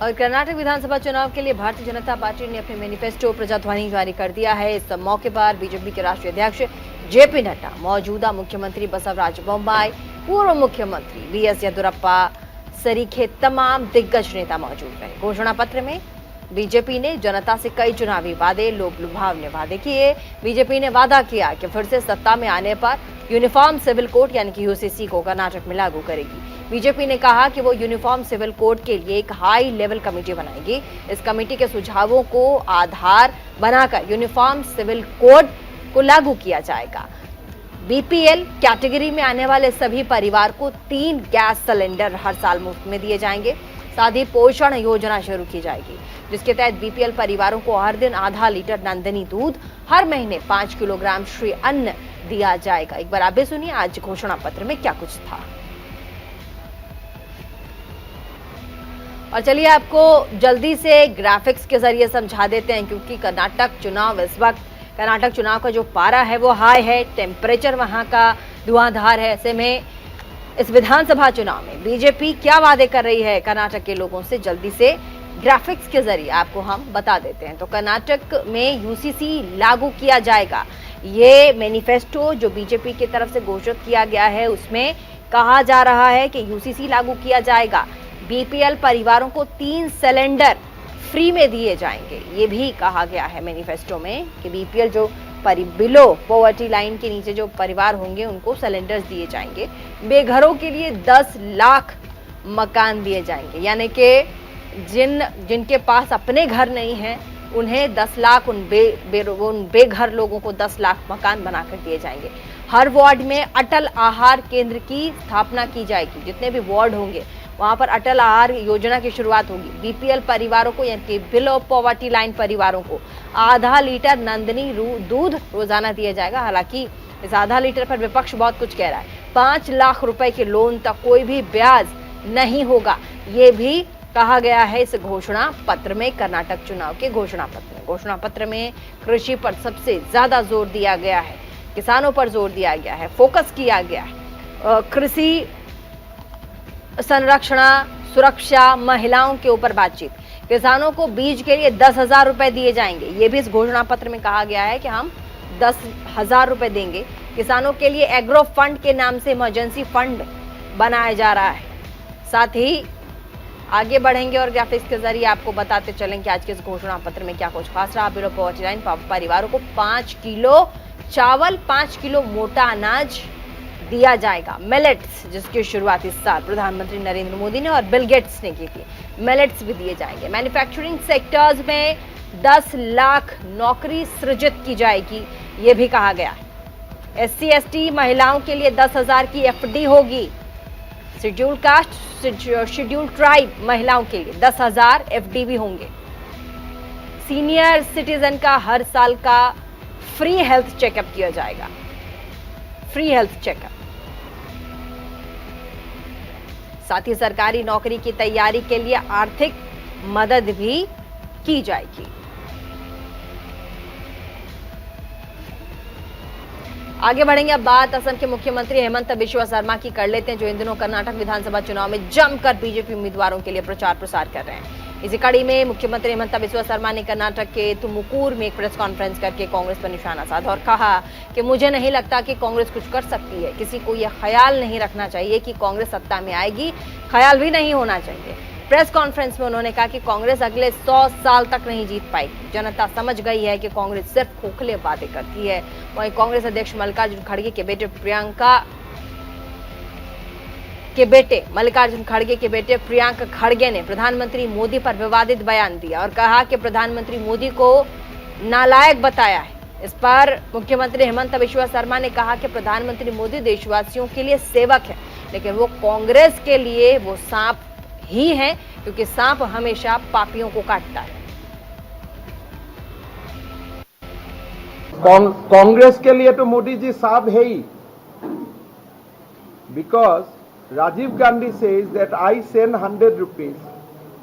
और कर्नाटक विधानसभा चुनाव के लिए भारतीय जनता पार्टी ने अपने मैनिफेस्टो प्रजाध्वनि जारी कर दिया है। इस मौके पर बीजेपी के राष्ट्रीय अध्यक्ष जेपी नड्डा, मौजूदा मुख्यमंत्री बसवराज बोम्माई, पूर्व मुख्यमंत्री वीएस येदियुरप्पा सरीखे तमाम दिग्गज नेता मौजूद रहे। घोषणा पत्र में बीजेपी ने जनता से कई चुनावी वादे, लोभ लुभावने वादे किए। बीजेपी ने वादा किया कि फिर से सत्ता में आने पर यूनिफॉर्म सिविल कोड यानी कि यूसीसी को कर्नाटक में लागू करेगी। बीजेपी ने कहा कि वो यूनिफॉर्म सिविल कोड के लिए एक हाई लेवल कमेटी बनाएगी। इस कमेटी के सुझावों को आधार बनाकर यूनिफॉर्म सिविल कोड को लागू किया जाएगा। बीपीएल कैटेगरी में आने वाले सभी परिवार को 3 गैस सिलेंडर हर साल मुफ्त में दिए जाएंगे। साथ ही पोषण योजना शुरू की जाएगी, जिसके तहत बीपीएल परिवारों को हर दिन आधा लीटर नंदिनी दूध, हर महीने 5 किलोग्राम श्री अन्न दिया जाएगा। एक बार आप भी सुनिए आज घोषणा पत्र में क्या कुछ था। और चलिए आपको जल्दी से ग्राफिक्स के जरिए समझा देते हैं, क्योंकि कर्नाटक चुनाव इस वक्त कर्नाटक चुनाव का जो पारा है वो हाई है, टेम्परेचर वहां का धुआंधार है। ऐसे में इस विधानसभा चुनाव में बीजेपी क्या वादे कर रही है कर्नाटक के लोगों से, जल्दी से ग्राफिक्स के जरिए आपको हम बता देते हैं। तो कर्नाटक में यूसीसी लागू किया जाएगा। ये मैनिफेस्टो जो बीजेपी की तरफ से घोषित किया गया है उसमें कहा जा रहा है कि यूसीसी लागू किया जाएगा। बीपीएल परिवारों को 3 सिलेंडर फ्री में दिए जाएंगे। ये भी कहा गया है मैनिफेस्टो में कि बीपीएल जो बिलो पॉवर्टी लाइन के नीचे जो परिवार होंगे उनको सिलेंडर्स दिए जाएंगे। बेघरों के लिए 10 लाख मकान दिए जाएंगे, यानी कि जिनके पास अपने घर नहीं है उन्हें 10 लाख, उन बेघर लोगों को 10 लाख मकान बनाकर दिए जाएंगे। हर वार्ड में अटल आहार केंद्र की स्थापना की जाएगी। जितने भी वार्ड होंगे वहां पर अटल आहार योजना की शुरुआत होगी। बीपीएल परिवारों को यानी कि बिलो पॉवर्टी लाइन परिवारों को आधा लीटर नंदिनी दूध रोजाना दिया जाएगा। हालांकि इस आधा लीटर पर विपक्ष बहुत कुछ कह रहा है। 5 लाख रुपए के लोन तक कोई भी ब्याज नहीं होगा, ये भी कहा गया है इस घोषणा पत्र में। कर्नाटक चुनाव के घोषणा पत्र में कृषि पर सबसे ज्यादा जोर दिया गया है, किसानों पर जोर दिया गया है, फोकस किया गया है। कृषि संरक्षण, सुरक्षा, महिलाओं के ऊपर बातचीत। किसानों को बीज के लिए 10,000 रुपए दिए जाएंगे। ये भी इस घोषणा पत्र में कहा गया है कि हम 10,000 रुपए देंगे। किसानों के लिए एग्रो फंड के नाम से इमरजेंसी फंड बनाया जा रहा है। साथ ही आगे बढ़ेंगे और ग्राफिक्स के जरिए आपको बताते चलेंगे आज के इस घोषणा पत्र में क्या कुछ खास रहा। बिलो पॉवर्टी लाइन परिवारों को 5 किलो चावल, 5 किलो मोटा अनाज दिया जाएगा। मिलेट्स, जिसकी शुरुआत इस साल प्रधानमंत्री नरेंद्र मोदी ने और बिल गेट्स ने की थी, मिलेट्स भी दिए जाएंगे। मैन्युफैक्चरिंग सेक्टर्स में 10 लाख नौकरी सृजित की जाएगी, ये भी कहा गया है। एससी एसटी महिलाओं के लिए 10,000 की एफडी होगी। शेड्यूल कास्ट, शेड्यूल ट्राइब महिलाओं के लिए 10,000 एफडी भी होंगे। सीनियर सिटीजन का हर साल का फ्री हेल्थ चेकअप किया जाएगा। Free health checkup. साथ ही सरकारी नौकरी की तैयारी के लिए आर्थिक मदद भी की जाएगी। आगे बढ़ेंगे, अब बात असम के मुख्यमंत्री हेमंत बिश्वा शर्मा की कर लेते हैं, जो इन दिनों कर्नाटक विधानसभा चुनाव में जमकर बीजेपी उम्मीदवारों के लिए प्रचार प्रसार कर रहे हैं। इसी कड़ी में मुख्यमंत्री हेमंत बिश्वा शर्मा ने कर्नाटक के तुमुकूर में एक प्रेस कॉन्फ्रेंस करके कांग्रेस पर निशाना साधा और कहा कि मुझे नहीं लगता कि कांग्रेस कुछ कर सकती है। किसी को यह ख्याल नहीं रखना चाहिए कि कांग्रेस सत्ता में आएगी, ख्याल भी नहीं होना चाहिए। प्रेस कॉन्फ्रेंस में उन्होंने कहा कि कांग्रेस अगले 100 साल तक नहीं जीत पाएगी। जनता समझ गई है कि कांग्रेस सिर्फ खोखले वादे करती है। वहीं कांग्रेस अध्यक्ष मल्लिकार्जुन खड़गे के बेटे प्रियंक खड़गे ने प्रधानमंत्री मोदी पर विवादित बयान दिया और कहा कि प्रधानमंत्री मोदी को नालायक बताया है। इस पर मुख्यमंत्री हेमंत बिश्वा शर्मा ने कहा कि प्रधानमंत्री मोदी देशवासियों के लिए सेवक है, लेकिन वो कांग्रेस के लिए वो सांप ही है, क्योंकि सांप हमेशा पापियों को काटता है। कांग्रेस के लिए तो मोदी जी सांप है ही, because Rajiv Gandhi says that I send 100 rupees,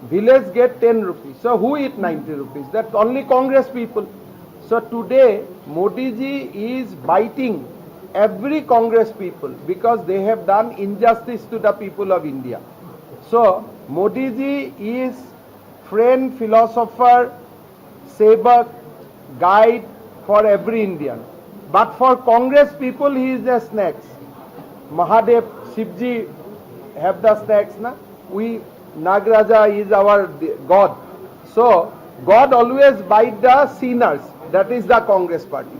village get 10 rupees. So who eat 90 rupees? That's only Congress people. So today Modi ji is biting every Congress people because they have done injustice to the people of India. So Modi ji is friend, philosopher, sevak, guide for every Indian. But for Congress people, he is the snacks. Mahadev, Shivji have the snacks, na? We, Nagraja is our God. So, God always bite the sinners. That is the Congress party.